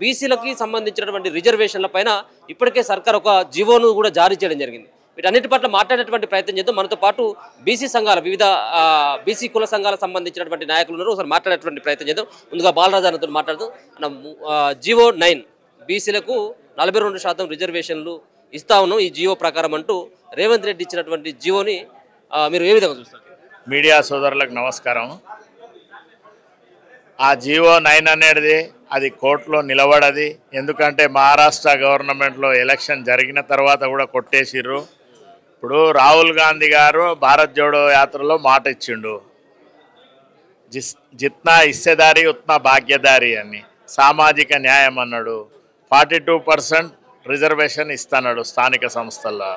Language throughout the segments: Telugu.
బీసీలకి సంబంధించినటువంటి రిజర్వేషన్ల పైన ఇప్పటికే సర్కార్ ఒక జీవోను కూడా జారీ చేయడం జరిగింది. వీటన్నిటి పట్ల మాట్లాడేటువంటి ప్రయత్నం చేద్దాం. మనతో పాటు బీసీ సంఘాల వివిధ బీసీ కుల సంఘాలకు సంబంధించినటువంటి నాయకులు ఉన్నారు. ఒకసారి మాట్లాడేటువంటి ప్రయత్నం చేద్దాం. ముందుగా బాలరాజాతో మాట్లాడుతూ జీవో 9 బీసీలకు 42% రిజర్వేషన్లు ఇస్తా ఉన్నాం ఈ జీవో ప్రకారం అంటూ రేవంత్ రెడ్డి ఇచ్చినటువంటి జీవోని మీరు ఏ విధంగా చూస్తారు? మీడియా సోదరులకు నమస్కారం. ఆ జీవో 9 అనేది అది కోర్టులో నిలబడది. ఎందుకంటే మహారాష్ట్ర గవర్నమెంట్లో ఎలక్షన్ జరిగిన తర్వాత కూడా కొట్టేసిర్రు. ఇప్పుడు రాహుల్ గాంధీ గారు భారత్ జోడో యాత్రలో మాట ఇచ్చిండు, జిత్నా హిస్సేదారి ఉత్నా భాగ్యదారి అని. సామాజిక న్యాయం అన్నాడు. 42% రిజర్వేషన్ ఇస్తున్నాడు స్థానిక సంస్థల్లో.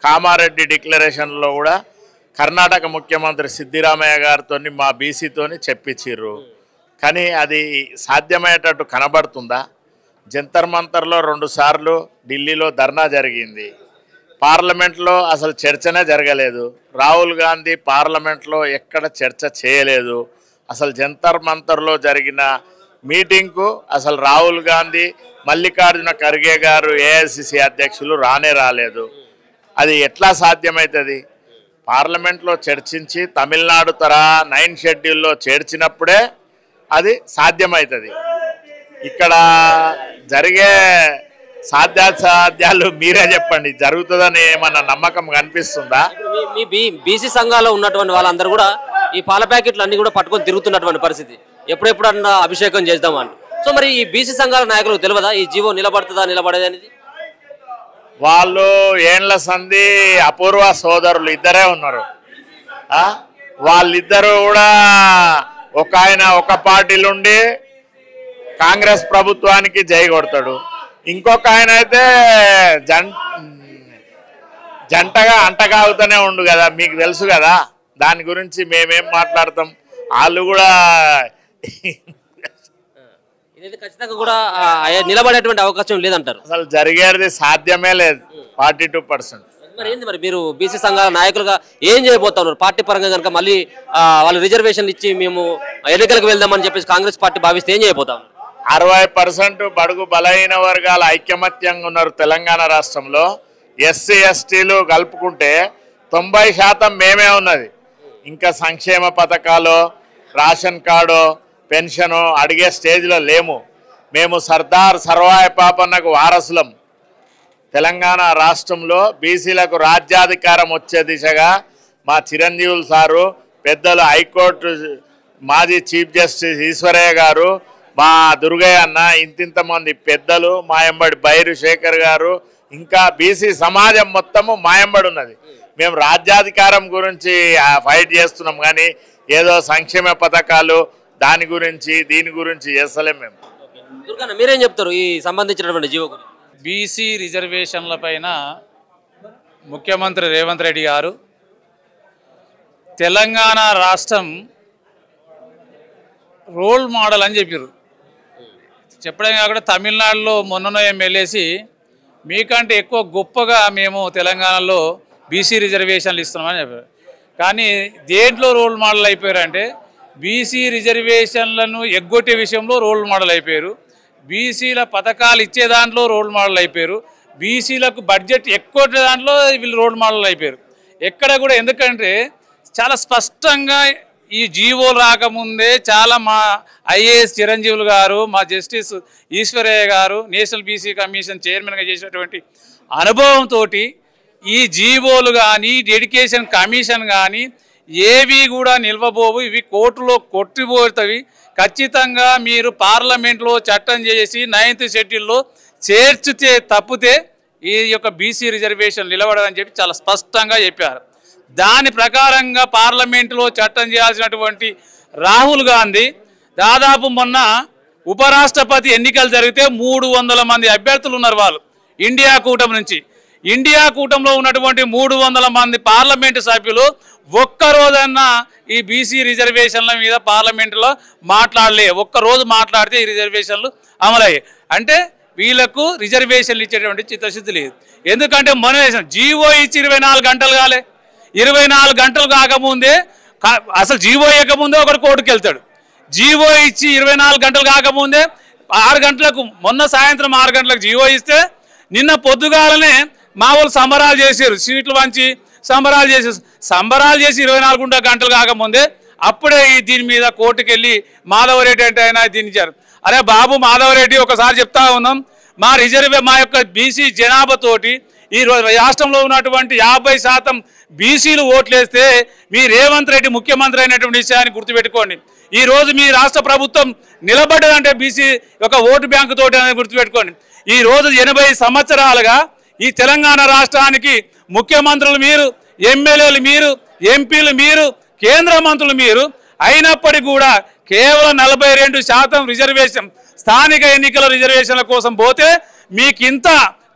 కామారెడ్డి డిక్లరేషన్లో కూడా కర్ణాటక ముఖ్యమంత్రి సిద్దిరామయ్య గారితో మా బీసీతోని చెప్పించిర్రు. కానీ అది సాధ్యమయ్యేటట్టు కనబడుతుందా? జంతర్ మంతర్లో 2 సార్లు ఢిల్లీలో ధర్నా జరిగింది. పార్లమెంట్లో అసలు చర్చనే జరగలేదు. రాహుల్ గాంధీ పార్లమెంట్లో ఎక్కడ చర్చ చేయలేదు. అసలు జంతర్ మంతర్లో జరిగిన మీటింగ్కు అసలు రాహుల్ గాంధీ, మల్లికార్జున ఖర్గే గారు ఏఐసిసి అధ్యక్షులు రాలేదు. అది ఎట్లా సాధ్యమవుతుంది? పార్లమెంట్లో చర్చించి తమిళనాడు తరహా 9 షెడ్యూల్లో చేర్చినప్పుడే అది సాధ్యమవుతుంది. ఇక్కడ జరిగే సాధ్యాలు మీరే చెప్పండి. జరుగుతుందని ఏమన్నా నమ్మకం కనిపిస్తుందా? మీ బీసీ సంఘాల్లో ఉన్నటువంటి వాళ్ళందరూ కూడా ఈ పాల ప్యాకెట్లు అన్ని కూడా పట్టుకొని తిరుగుతున్నటువంటి పరిస్థితి. ఎప్పుడెప్పుడన్నా అభిషేకం చేద్దామని. సో మరి ఈ బీసీ సంఘాల నాయకులకు తెలియదా ఈ జీవో నిలబడుతుందా నిలబడేది అనేది? వాళ్ళు ఏండ్ల సంధి అపూర్వ సోదరులు ఇద్దరే ఉన్నారు. వాళ్ళిద్దరూ కూడా ఒక ఆయన ఒక పార్టీలో ఉండి కాంగ్రెస్ ప్రభుత్వానికి జై కొడతాడు, ఇంకొక ఆయన అయితే జంటగా అంటగాగుతూనే ఉండు కదా. మీకు తెలుసు కదా దాని గురించి మేమేం మాట్లాడతాం. వాళ్ళు కూడా ఇది ఖచ్చితంగా కూడా నిలబడేటువంటి అవకాశం లేదంటారు. అసలు జరిగేది సాధ్యమే లేదు. 42%. మరి ఏంది మరి మీరు బీసీ సంఘాల నాయకులుగా ఏం చేయబోతున్నారు? పార్టీ పరంగా కనుక మళ్ళీ వాళ్ళు రిజర్వేషన్లు ఇచ్చి మేము ఎన్నికలకు వెళ్దామని చెప్పేసి కాంగ్రెస్ పార్టీ భావిస్తే ఏం చేయబోతాం? 60% బడుగు బలహీన వర్గాల ఐకమత్యంగా ఉన్నారు తెలంగాణ రాష్ట్రంలో. ఎస్సీ ఎస్టీలు కలుపుకుంటే 90% మేమే ఉన్నది. ఇంకా సంక్షేమ పథకాలు, రేషన్ కార్డు, పెన్షను అడిగే స్టేజ్లో లేము. మేము సర్దార్ సర్వాయి పాపన్నకు వారసులం. తెలంగాణ రాష్ట్రంలో బీసీలకు రాజ్యాధికారం వచ్చే దిశగా మా చిరంజీవులు సారు, పెద్దలు హైకోర్టు మాజీ చీఫ్ జస్టిస్ ఈశ్వరయ్య గారు, మా దుర్గయ్య అన్న, ఇంతింతమంది పెద్దలు, మాయంబడి బైరు శేఖర్ గారు, ఇంకా బీసీ సమాజం మొత్తము మాయంబడి ఉన్నది. మేము రాజ్యాధికారం గురించి ఫైట్ చేస్తున్నాం కానీ ఏదో సంక్షేమ పథకాలు దాని గురించి దీని గురించి చేస్తలేం. మేము మీరేం చెప్తారు ఈ సంబంధించినటువంటి జీవో గురించి? బీసీ రిజర్వేషన్ల పైన ముఖ్యమంత్రి రేవంత్ రెడ్డి గారు తెలంగాణ రాష్ట్రం రోల్ మోడల్ అని చెప్పారు. చెప్పడం కాకుండా తమిళనాడులో మొన్న ఎమ్మెల్యేసి మీకంటే ఎక్కువ గొప్పగా మేము తెలంగాణలో బీసీ రిజర్వేషన్లు ఇస్తున్నామని చెప్పారు. కానీ దేంట్లో రోల్ మోడల్ అయిపోయారంటే బీసీ రిజర్వేషన్లను ఎగ్గొట్టే విషయంలో రోల్ మోడల్ అయిపోయారు. బీసీల పథకాలు ఇచ్చే దాంట్లో రోల్ మోడల్ అయిపోయారు. బీసీలకు బడ్జెట్ ఎక్కువ దాంట్లో వీళ్ళు రోల్ మోడల్ అయిపోయారు. ఎక్కడ కూడా ఎందుకంటే చాలా స్పష్టంగా ఈ జీవో రాకముందే చాలా మా ఐఏఎస్ చిరంజీవులు గారు, మా జస్టిస్ ఈశ్వరయ్య గారు నేషనల్ బీసీ కమిషన్ చైర్మన్గా చేసినటువంటి అనుభవంతో ఈ జీవోలు కానీ డెడికేషన్ కమిషన్ కానీ ఏవి కూడా నిల్వబోవు. ఇవి కోర్టులో కొట్టిపోతాయి. ఖచ్చితంగా మీరు పార్లమెంట్లో చట్టం చేసి 9th షెడ్యూల్లో చేర్చితే తప్పితే ఈ యొక్క బీసీ రిజర్వేషన్ నిలబడదని చెప్పి చాలా స్పష్టంగా చెప్పారు. దాని ప్రకారంగా పార్లమెంటులో చట్టం చేయాల్సినటువంటి రాహుల్ గాంధీ దాదాపు మొన్న ఉపరాష్ట్రపతి ఎన్నికలు జరిగితే 300 మంది అభ్యర్థులు ఉన్నారు. వాళ్ళు ఇండియా కూటమి నుంచి. ఇండియా కూటమిలో ఉన్నటువంటి 300 మంది పార్లమెంటు సభ్యులు ఒక్కరోజన్నా ఈ బీసీ రిజర్వేషన్ల మీద పార్లమెంటులో మాట్లాడలే. ఒక్కరోజు మాట్లాడితే ఈ రిజర్వేషన్లు అమలయ్యాయి. అంటే వీళ్ళకు రిజర్వేషన్లు ఇచ్చేటువంటి చిత్తశుద్ధి లేదు. ఎందుకంటే మన జీవో ఇచ్చి 24 గంటలు కాలే. 24 గంటలు కాకముందే అసలు జీవో ఇవ్వకముందే ఒకరు కోర్టుకు వెళ్తాడు. జీవో ఇచ్చి 24 గంటలు కాకముందే 6 గంటలకు మొన్న సాయంత్రం 6 గంటలకు జీవో ఇస్తే నిన్న పొద్దుగాలనే మా వాళ్ళు సంబరాలు చేశారు, సీట్లు వంచి సంబరాలు చేసి 24 గంటలు కాకముందే అప్పుడే దీని మీద కోర్టుకు వెళ్ళి మాధవరెడ్డి అంటే ఆయన దించారు. అరే బాబు మాధవరెడ్డి, ఒకసారి చెప్తా ఉన్నాం, మా యొక్క బీసీ జనాభాతోటి ఈ రాష్ట్రంలో ఉన్నటువంటి 50% బీసీలు ఓట్లేస్తే మీ రేవంత్ రెడ్డి ముఖ్యమంత్రి అయినటువంటి విషయాన్ని గుర్తుపెట్టుకోండి. ఈ రోజు మీ రాష్ట్ర ప్రభుత్వం నిలబడ్డదంటే బీసీ యొక్క ఓటు బ్యాంకు తోటి అనేది గుర్తుపెట్టుకోండి. ఈ రోజు 80 సంవత్సరాలుగా ఈ తెలంగాణ రాష్ట్రానికి ముఖ్యమంత్రులు మీరు, ఎమ్మెల్యేలు మీరు, ఎంపీలు మీరు, కేంద్ర మంత్రులు మీరు అయినప్పటికీ కూడా కేవలం 42% రిజర్వేషన్, స్థానిక ఎన్నికల రిజర్వేషన్ల కోసం పోతే మీకు ఇంత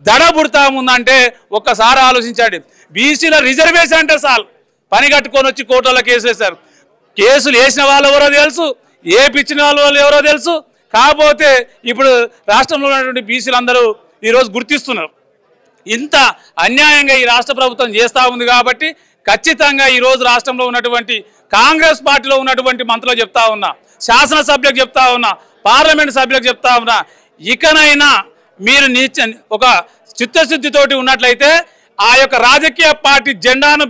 దడ పుడతా ఉందంటే ఒక్కసారి ఆలోచించండి. బీసీల రిజర్వేషన్ అంటే చాలు పని కట్టుకొని వచ్చి కోర్టులో కేసులు వేశారు. కేసులు వేసిన వాళ్ళు ఎవరో తెలుసు, ఏపిచ్చిన వాళ్ళు ఎవరో తెలుసు. కాకపోతే ఇప్పుడు రాష్ట్రంలో ఉన్నటువంటి బీసీలు అందరూ ఈరోజు గుర్తిస్తున్నారు. ఇంత అన్యాయంగా ఈ రాష్ట్ర ప్రభుత్వం చేస్తూ ఉంది కాబట్టి ఖచ్చితంగా ఈరోజు రాష్ట్రంలో ఉన్నటువంటి కాంగ్రెస్ పార్టీలో ఉన్నటువంటి మంత్రులకు చెప్తా ఉన్నా, శాసనసభ్యులకు చెప్తా ఉన్నా, పార్లమెంట్ సభ్యులకు చెప్తా ఉన్నా, ఇకనైనా మీరు ఒక చిత్తశుద్ధితోటి ఉన్నట్లయితే ఆ యొక్క రాజకీయ పార్టీ జెండాను,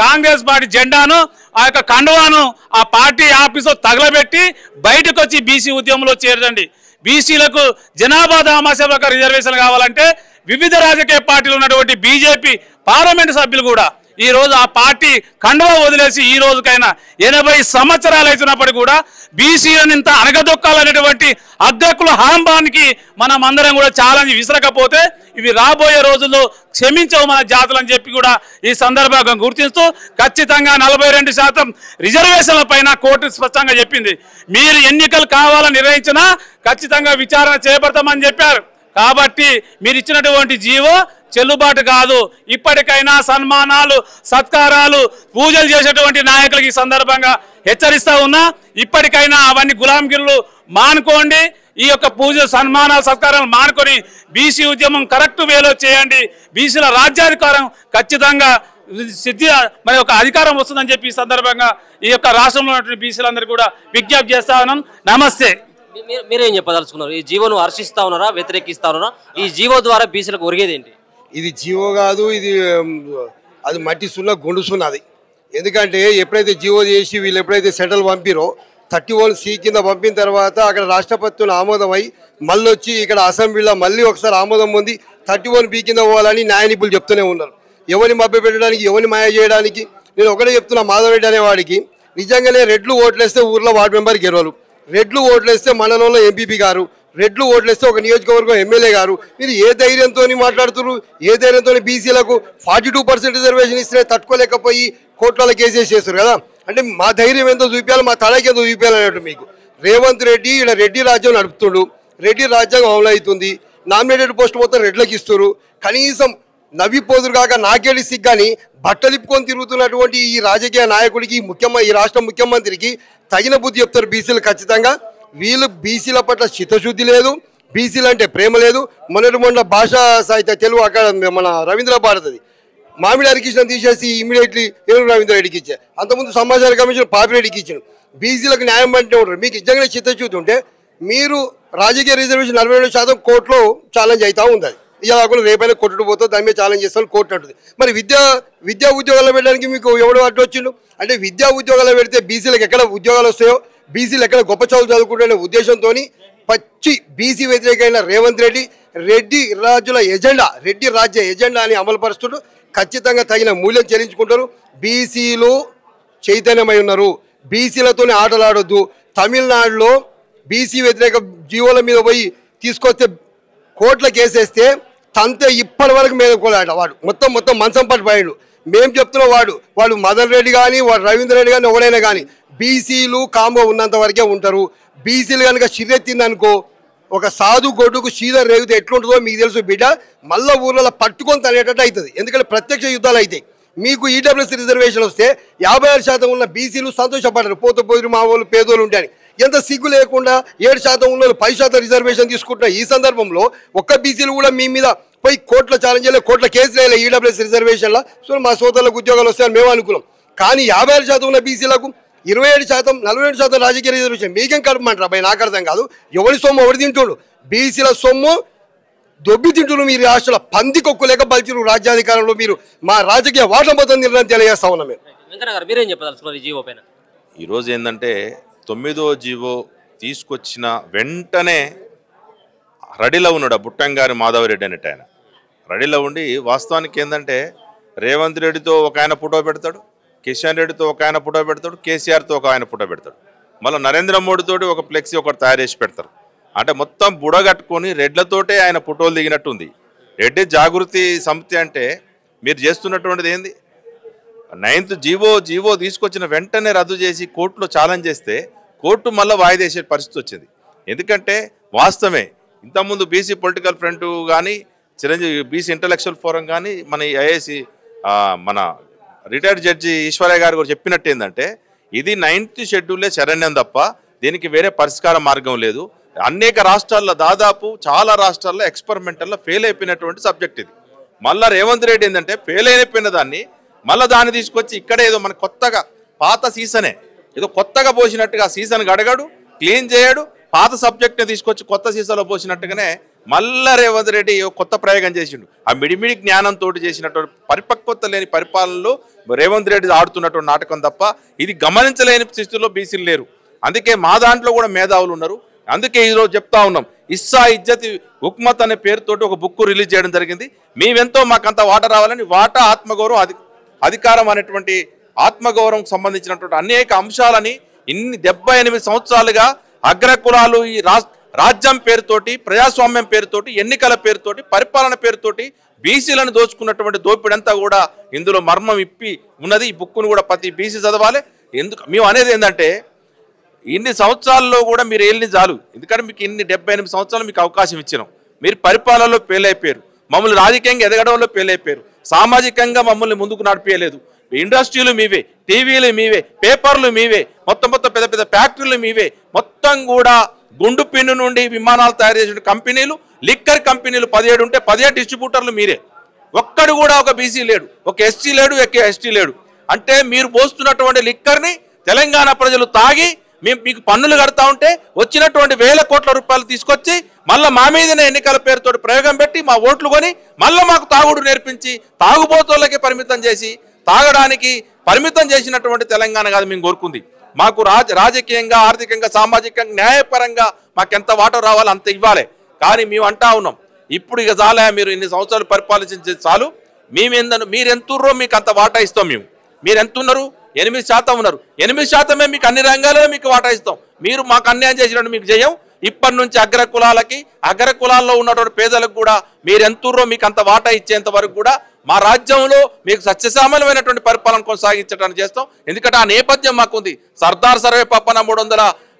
కాంగ్రెస్ పార్టీ జెండాను, ఆ యొక్క కండువాను ఆ పార్టీ ఆఫీసులో తగలబెట్టి బయటకు వచ్చి బీసీ ఉద్యమంలో చేరండి. బీసీలకు జనాభా దామాషా ప్రకారం రిజర్వేషన్ కావాలంటే వివిధ రాజకీయ పార్టీలు ఉన్నటువంటి బీజేపీ పార్లమెంటు సభ్యులు కూడా ఈ రోజు ఆ పార్టీ కండువా వదిలేసి ఈ రోజుకైనా 80 సంవత్సరాలు అవుతున్నప్పటికీ కూడా బీసీలను ఇంత అనగదొక్కాలనేటువంటి అధ్యక్షుల హాంబానికి మనం అందరం కూడా ఛాలెంజ్ విసరకపోతే ఇవి రాబోయే రోజుల్లో క్షమించవు మన జాతులని చెప్పి కూడా ఈ సందర్భంగా గుర్తిస్తూ ఖచ్చితంగా 42% రిజర్వేషన్ల పైన కోర్టు స్పష్టంగా చెప్పింది. మీరు ఎన్నికలు కావాలని నిర్ణయించినా ఖచ్చితంగా విచారణ చేపడతామని చెప్పారు. కాబట్టి మీరు ఇచ్చినటువంటి జీవో చెల్లుబాటు కాదు. ఇప్పటికైనా సన్మానాలు, సత్కారాలు, పూజలు చేసేటువంటి నాయకులకి ఈ సందర్భంగా హెచ్చరిస్తా ఉన్నా, ఇప్పటికైనా అవన్నీ గులాంగిరులు మానుకోండి. ఈ యొక్క పూజ, సన్మానాలు, సత్కారాలు మానుకొని బీసీ ఉద్యమం కరెక్ట్ వేలో చేయండి. బీసీల రాజ్యాధికారం ఖచ్చితంగా మరి ఒక అధికారం వస్తుందని చెప్పి ఈ సందర్భంగా ఈ యొక్క రాష్ట్రంలో ఉన్నటువంటి బీసీలందరూ కూడా విజ్ఞప్తి చేస్తా ఉన్నాం. నమస్తే. మీరేం చెప్పదలుచుకున్నారు? ఈ జీవోను హర్షిస్తా ఉన్నారా, వ్యతిరేకిస్తా ఉన్నారా? ఈ జీవో ద్వారా బీసీలకు ఒరిగేది ఏంటి? ఇది జీవో కాదు, అది మట్టి సున్నా, గుండు సున్నది. ఎందుకంటే ఎప్పుడైతే జీవో చేసి వీళ్ళు ఎప్పుడైతే సెంట్రల్ పంపిరో 31C కింద పంపిన తర్వాత అక్కడ రాష్ట్రపతిని ఆమోదమై మళ్ళీ వచ్చి ఇక్కడ అసెంబ్లీలో మళ్ళీ ఒకసారి ఆమోదం పొంది 31B కింద పోవాలని న్యాయ నిపుణులు చెప్తూనే ఉన్నారు. ఎవరిని మభ్య పెట్టడానికి, ఎవరిని మాయ చేయడానికి. నేను ఒకటే చెప్తున్నా, మాధవరెడ్డి అనేవాడికి నిజంగానే రెడ్లు ఓట్లేస్తే ఊర్లో వార్డు మెంబర్ గెలవరు, రెడ్లు ఓట్లేస్తే మండలంలో ఎంపీపీ గారు, రెడ్లు ఓట్లేస్తే ఒక నియోజకవర్గం ఎమ్మెల్యే గారు. మీరు ఏ ధైర్యంతో మాట్లాడుతున్నారు? ఏ ధైర్యంతో బీసీలకు 42% రిజర్వేషన్ ఇస్తే తట్టుకోలేకపోయి కోట్లలో కేసెస్ చేస్తారు కదా. అంటే మా ధైర్యం ఎంతో చూపించాలి, మా తలకి ఎంతో చూపించాలి అన్నట్టు. మీకు రేవంత్ రెడ్డి ఇక్కడ రెడ్డి రాజ్యం నడుపుతుండు, రెడ్డి రాజ్యాంగం అమలు అవుతుంది, నామినేటెడ్ పోస్ట్ మొత్తం రెడ్లకు ఇస్తారు. కనీసం నవ్విపోదురు కాక నాకేడి సిగ్గాని బట్టలిప్పుకొని తిరుగుతున్నటువంటి ఈ రాజకీయ నాయకుడికి, ఈ రాష్ట్ర ముఖ్యమంత్రికి తగిన బుద్ధి చెప్తారు బీసీలు ఖచ్చితంగా. వీళ్ళు బీసీల పట్ల చిత్తశుద్ధి లేదు, బీసీలు అంటే ప్రేమ లేదు. మొన్న భాషా సాహిత్య తెలుగు అకాడమీ మన రవీంద్ర భారతిది మామిడి హరికృష్ణ తీసేసి ఇమీడియట్లీ ఏనుగు రవీంద్ర రెడ్డికి ఇచ్చారు. అంతకుముందు సమాచార కమిషన్ పాపిరెడ్డికి ఇచ్చారు. బీసీలకు న్యాయం అంటే ఉంటారు. మీకు నిజంగానే చిత్తశుద్ధి ఉంటే మీరు రాజకీయ రిజర్వేషన్ 42% కోర్టులో ఛాలెంజ్ అవుతూ ఉంది. ఇలా కాకుండా రేపైనా కొట్టుడు పోతే దాని మీద ఛాలెంజ్ చేస్తాను కోర్టు అంటుంది. మరి విద్యా ఉద్యోగాల్లో పెట్టడానికి మీకు ఎవడు అడ్డు వచ్చిండు? అంటే విద్యా ఉద్యోగాల్లో పెడితే బీసీలకు ఎక్కడ ఉద్యోగాలు వస్తాయో, బీసీలు ఎక్కడ గొప్ప చదువుకుంటున్న ఉద్దేశంతో పచ్చి బీసీ వ్యతిరేకమైన రేవంత్ రెడ్డి రెడ్డి రాజ్య ఎజెండా అని అమలుపరుస్తుంటూ ఖచ్చితంగా తగిన మూల్యం చెల్లించుకుంటారు. బీసీలు చైతన్యమై ఉన్నారు. బీసీలతోనే ఆటలాడొద్దు. తమిళనాడులో బీసీ వ్యతిరేక జీవోల మీద పోయి తీసుకొస్తే కోట్ల కేసేస్తే తంతే ఇప్పటి వరకు మేలుకోలేట. వాడు మొత్తం మంచం పట్టు పోయాడు. మేము చెప్తున్న వాడు మదన్ రెడ్డి కానీ, వాడు రవీంద్ర రెడ్డి కానీ, ఎవడైనా కానీ బీసీలు కాంబో ఉన్నంత వరకే ఉంటారు. బీసీలు కనుక చిరెత్తిందనుకో, ఒక సాధు గొడ్డుకు సీదర్ రేగితే ఎట్లుంటుందో మీకు తెలుసు బిడ్డ. మళ్ళీ ఊర్లలో పట్టుకొని తనేటట్టు అవుతుంది. ఎందుకంటే ప్రత్యక్ష యుద్ధాలు అవుతాయి. మీకు ఈడబ్ల్యూఎస్ రిజర్వేషన్ వస్తే 56% ఉన్న బీసీలు సంతోషపడ్డారు. పోతు మా వాళ్ళు పేదోళ్ళు ఉంటాయని. ఎంత సిగ్గు లేకుండా 7% ఉన్న 10% రిజర్వేషన్ తీసుకుంటున్నారు. ఈ సందర్భంలో ఒక్క బీసీలు కూడా మీ మీద పోయి కోర్టులో ఛాలెంజ్ చేయలేదు, కోర్టుల కేసులు వేయలేదు ఈడబ్ల్యూఎస్ రిజర్వేషన్లో. సో మా సోదరులకు ఉద్యోగాలు వస్తాయని మేము అనుకున్నాం. కానీ 56% ఉన్న బీసీలకు 27%, 42% రాజకీయ రిజర్వేషన్ మీకేం కలపమంటారు అబ్బాయి? నాకు అర్థం కాదు. ఎవరి సొమ్ము ఎవరు తింటుడు? బీసీల సొమ్ము దొబ్బి తింటున్నారు మీరు. రాష్ట్రాల పందికొక్కు లేక బలిచిరు రాజ్యాధికారంలో మీరు. మా రాజకీయ వాటం మొత్తం నిర్ణయం తెలియజేస్తా ఉన్నాం మేము. మీరేం చెప్పదలుచుకున్నారు ఈ జీవో పైన? ఈరోజు ఏంటంటే 9వ జీవో తీసుకొచ్చిన వెంటనే రెడీలో ఉన్నాడు బుట్టంగారి మాధవరెడ్డి అనేట ఆయన. రెడీలో ఉండి వాస్తవానికి ఏంటంటే రేవంత్ రెడ్డితో ఒక ఆయన ఫోటో పెడతాడు, కిషన్ రెడ్డితో ఒక ఆయన ఫోటో పెడతాడు, కేసీఆర్తో ఒక ఆయన ఫోటో పెడతాడు, మళ్ళీ నరేంద్ర మోడీతోటి ఒక ఫ్లెక్సీ ఒకటి తయారు చేసి పెడతారు. అంటే మొత్తం బుడగట్టుకొని రెడ్లతోటే ఆయన ఫోటోలు దిగినట్టుంది. రెడ్డి జాగృతి సమితి అంటే మీరు చేస్తున్నటువంటిది ఏంది? 9th జీవో తీసుకొచ్చిన వెంటనే రద్దు చేసి కోర్టులో ఛాలెంజ్ చేస్తే కోర్టు మళ్ళీ వాయిదేసే పరిస్థితి వచ్చింది. ఎందుకంటే వాస్తవమే ఇంతకుముందు బీసీ పొలిటికల్ ఫ్రంట్ కానీ చిరంజీవి బీసీ ఇంటలెక్చువల్ ఫోరం కానీ మన ఐఏసీ మన రిటైర్డ్ జడ్జి ఈశ్వరయ్య గారు కూడా చెప్పినట్టు ఏంటంటే ఇది 9th షెడ్యూలే శరణ్యం తప్ప దీనికి వేరే పరిష్కార మార్గం లేదు. అనేక రాష్ట్రాల్లో దాదాపు చాలా రాష్ట్రాల్లో ఎక్స్పెరిమెంటల్లో ఫెయిల్ అయిపోయినటువంటి సబ్జెక్ట్ ఇది. మళ్ళీ రేవంత్ రెడ్డి ఏంటంటే ఫెయిల్ అయిపోయిన దాన్ని మళ్ళీ దాన్ని తీసుకొచ్చి ఇక్కడ ఏదో మన కొత్తగా పాత సీజనే ఏదో కొత్తగా పోసినట్టుగా సీజన్ గడగడు, క్లీన్ చేయడు, పాత సబ్జెక్ట్ని తీసుకొచ్చి కొత్త సీజన్లో పోసినట్టుగానే మళ్ళా రేవంత్ రెడ్డి కొత్త ప్రయోగం చేసిండు. ఆ మిడిమిడి జ్ఞానంతో చేసినటువంటి పరిపక్వత లేని పరిపాలనలో రేవంత్ రెడ్డి ఆడుతున్నటువంటి నాటకం తప్ప ఇది గమనించలేని స్థితిలో బీసీలు లేరు. అందుకే మా దాంట్లో కూడా మేధావులు ఉన్నారు. అందుకే ఈరోజు చెప్తా ఉన్నాం, ఇస్సా ఇజ్జతి హుక్మత్ అనే పేరుతోటి ఒక బుక్ రిలీజ్ చేయడం జరిగింది. మేమెంతో మాకంత వాటా రావాలని వాటా ఆత్మగౌరవం అధికారం అనేటువంటి ఆత్మగౌరవం సంబంధించినటువంటి అనేక అంశాలని ఇన్ని 78 సంవత్సరాలుగా అగ్రకులాలు ఈ రాజ్యం పేరుతోటి, ప్రజాస్వామ్యం పేరుతోటి, ఎన్నికల పేరుతోటి, పరిపాలన పేరుతోటి బీసీలను దోచుకున్నటువంటి దోపిడంతా కూడా ఇందులో మర్మం ఇప్పి ఉన్నది. ఈ బుక్ను కూడా ప్రతి బీసీ చదవాలి. ఎందుకు మేము అనేది ఏంటంటే ఇన్ని సంవత్సరాల్లో కూడా మీరు వెళ్ళి చాలు. ఎందుకంటే మీకు ఇన్ని 78 సంవత్సరాలు మీకు అవకాశం ఇచ్చినాం. మీరు పరిపాలనలో ఫెయిల్ అయిపోయారు, మమ్మల్ని రాజకీయంగా ఎదగడంలో ఫెయిల్ అయిపోయారు, సామాజికంగా మమ్మల్ని ముందుకు నడిపేయలేదు. ఇండస్ట్రీలు మీవే, టీవీలు మీవే, పేపర్లు మీవే, మొత్తం పెద్ద పెద్ద ఫ్యాక్టరీలు మీవే, మొత్తం కూడా గుండు పిన్ను నుండి విమానాలు తయారు చేసిన కంపెనీలు, లిక్కర్ కంపెనీలు 17 ఉంటే 17 డిస్ట్రిబ్యూటర్లు మీరే. ఒక్కడు కూడా ఒక బీసీ లేడు, ఒక ఎస్సీ లేడు, ఒక ఎస్టీ లేడు. అంటే మీరు పోస్తున్నటువంటి లిక్కర్ని తెలంగాణ ప్రజలు తాగి మీకు పన్నులు కడతా ఉంటే వచ్చినటువంటి వేల కోట్ల రూపాయలు తీసుకొచ్చి మళ్ళీ మా మీదనే ఎన్నికల పేరుతో ప్రయోగం పెట్టి మా ఓట్లు కొని మళ్ళీ మాకు తాగుడు నేర్పించి తాగుబోతులకే పరిమితం చేసి తాగడానికి పరిమితం చేసినటువంటి తెలంగాణ కాదు మేము కోరుకుంది. మాకు రాజకీయంగా, ఆర్థికంగా, సామాజికంగా, న్యాయపరంగా మాకెంత వాటా రావాలో అంత ఇవ్వాలి. కానీ మేము అంటా ఉన్నాం, ఇప్పుడు ఇక చాలే, మీరు ఇన్ని సంవత్సరాలు పరిపాలించే చాలు, మీరు ఎంతుర్రో మీకు అంత వాటా ఇస్తాం. మీరు ఎంత ఉన్నారు? 8% ఉన్నారు. 8% మీకు అన్ని రంగాలలో మీకు వాటా ఇస్తాం. మీరు మాకు అన్యాయం చేసినట్టు మీకు చేయం. ఇప్పటి నుంచి అగ్రకులాల్లో ఉన్నటువంటి పేదలకు కూడా మీరు ఎంతుర్రో మీకు అంత వాటా ఇచ్చేంత వరకు కూడా మా రాజ్యంలో మీకు సత్యసామలమైనటువంటి పరిపాలన కొనసాగించడానికి చేస్తాం. ఎందుకంటే ఆ నేపథ్యం మాకుంది. సర్దార్ సర్వే పప్పన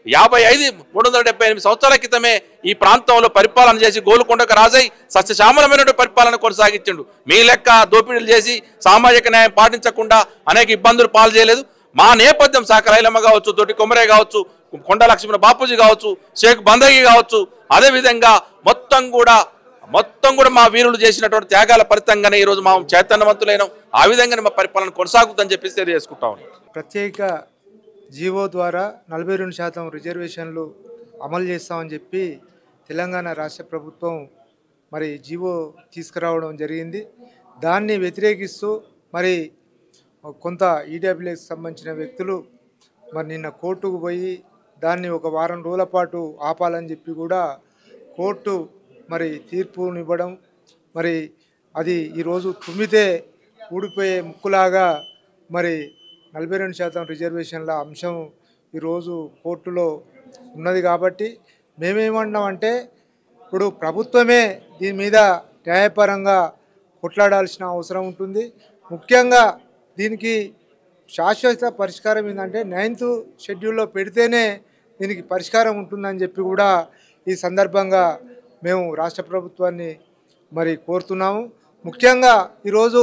378 సంవత్సరాల క్రితమే ఈ ప్రాంతంలో పరిపాలన చేసి గోల్కొండకు రాజై సస్యశ్యామలమైనటువంటి పరిపాలన కొనసాగించిండు. మీ లెక్క దోపిడీలు చేసి సామాజిక న్యాయం పాటించకుండా అనేక ఇబ్బందులు పాలు చేయలేదు. మా నేపథ్యం సాకరైలమ్మ కావచ్చు, దొడ్డి కొమరే కావచ్చు, కొండ లక్ష్మణ బాపూజీ కావచ్చు, షేక్ బందగి కావచ్చు, అదేవిధంగా మొత్తం కూడా మా వీరులు చేసినటువంటి త్యాగాల ఫలితంగానే ఈరోజు మా చైతన్యవంతులైన ఆ విధంగానే మా పరిపాలన కొనసాగుతుందని చెప్పేసి తెలియజేసుకుంటా ఉన్నాం. ప్రత్యేక జీవో ద్వారా 42% రిజర్వేషన్లు అమలు చేస్తామని చెప్పి తెలంగాణ రాష్ట్ర ప్రభుత్వం మరి జీవో తీసుకురావడం జరిగింది. దాన్ని వ్యతిరేకిస్తూ మరి కొంత ఈడబ్ల్యూఎస్కి సంబంధించిన వ్యక్తులు మరి నిన్న కోర్టుకు పోయి దాన్ని ఒక వారం రోజుల పాటు ఆపాలని చెప్పి కూడా కోర్టు మరి తీర్పునివ్వడం, మరి అది ఈరోజు తుమ్మితే ఊడిపోయే ముక్కులాగా మరి 42% రిజర్వేషన్ల అంశం ఈరోజు కోర్టులో ఉన్నది. కాబట్టి మేమేమన్నామంటే ఇప్పుడు ప్రభుత్వమే దీని మీద న్యాయపరంగా కొట్లాడాల్సిన అవసరం ఉంటుంది. ముఖ్యంగా దీనికి శాశ్వత పరిష్కారం ఏంటంటే 9th షెడ్యూల్లో పెడితేనే దీనికి పరిష్కారం ఉంటుందని చెప్పి కూడా ఈ సందర్భంగా మేము రాష్ట్ర ప్రభుత్వాన్ని మరి కోరుతున్నాము. ముఖ్యంగా ఈరోజు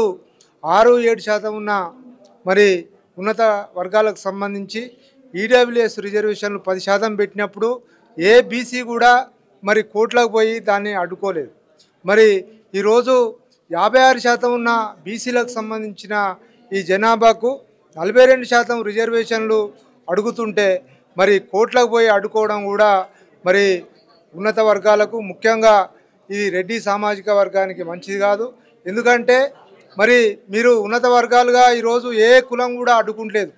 6-7% ఉన్న మరి ఉన్నత వర్గాలకు సంబంధించి ఈడబ్ల్యూఎస్ రిజర్వేషన్లు 10% పెట్టినప్పుడు ఏ బీసీ కూడా మరి కోర్టులకు పోయి దాన్ని అడ్డుకోలేదు. మరి ఈరోజు 56% ఉన్న బీసీలకు సంబంధించిన ఈ జనాభాకు 42% రిజర్వేషన్లు అడుగుతుంటే మరి కోట్లకు పోయి అడ్డుకోవడం కూడా మరి ఉన్నత వర్గాలకు ముఖ్యంగా ఈ రెడ్డి సామాజిక వర్గానికి మంచిది కాదు. ఎందుకంటే మరి మీరు ఉన్నత వర్గాలుగా ఈరోజు ఏ కులం కూడా అడ్డుకుంటలేదు.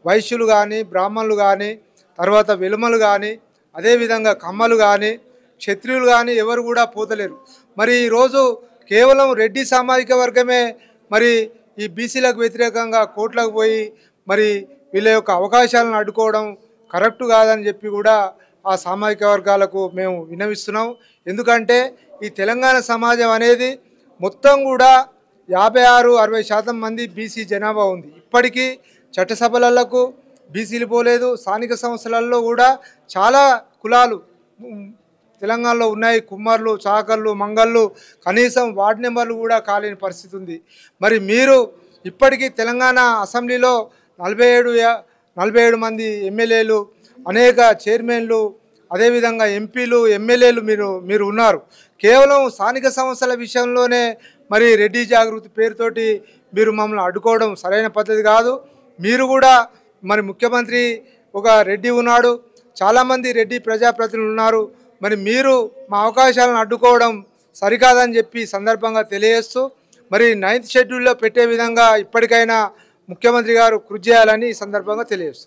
వైశ్యులు కానీ, బ్రాహ్మణులు కానీ, తర్వాత వెలుమలు కానీ, అదేవిధంగా కమ్మలు కానీ, క్షత్రియులు కానీ ఎవరు కూడా పోతలేరు. మరి ఈరోజు కేవలం రెడ్డి సామాజిక వర్గమే మరి ఈ బీసీలకు వ్యతిరేకంగా కోట్లకు పోయి మరి వీళ్ళ యొక్క అవకాశాలను అడ్డుకోవడం కరెక్ట్ కాదని చెప్పి కూడా ఆ సామాజిక వర్గాలకు మేము విన్నవిస్తున్నాం. ఎందుకంటే ఈ తెలంగాణ సమాజం అనేది మొత్తం కూడా 56-60% మంది బీసీ జనాభా ఉంది. ఇప్పటికీ చట్టసభలకు బీసీలు పోలేదు. స్థానిక సంస్థలలో కూడా చాలా కులాలు తెలంగాణలో ఉన్నాయి. కుమ్మర్లు, చాకర్లు, మంగళ్ళు, కనీసం వార్డు నెంబర్లు కూడా కాలేని పరిస్థితి ఉంది. మరి మీరు ఇప్పటికీ తెలంగాణ అసెంబ్లీలో 47 మంది ఎమ్మెల్యేలు, అనేక చైర్మన్లు, అదేవిధంగా ఎంపీలు, ఎమ్మెల్యేలు మీరు ఉన్నారు. కేవలం స్థానిక సంస్థల విషయంలోనే మరి రెడ్డి జాగృతి పేరుతోటి మీరు మమ్మల్ని అడ్డుకోవడం సరైన పద్ధతి కాదు. మీరు కూడా మరి ముఖ్యమంత్రి ఒక రెడ్డి ఉన్నాడు, చాలామంది రెడ్డి ప్రజాప్రతినిధులు ఉన్నారు. మరి మీరు మా అవకాశాలను అడ్డుకోవడం సరికాదని చెప్పి సందర్భంగా తెలియజేస్తూ మరి 9th షెడ్యూల్లో పెట్టే విధంగా ఇప్పటికైనా ముఖ్యమంత్రి గారు కృషి చేయాలని ఈ సందర్భంగా తెలియజేస్తారు.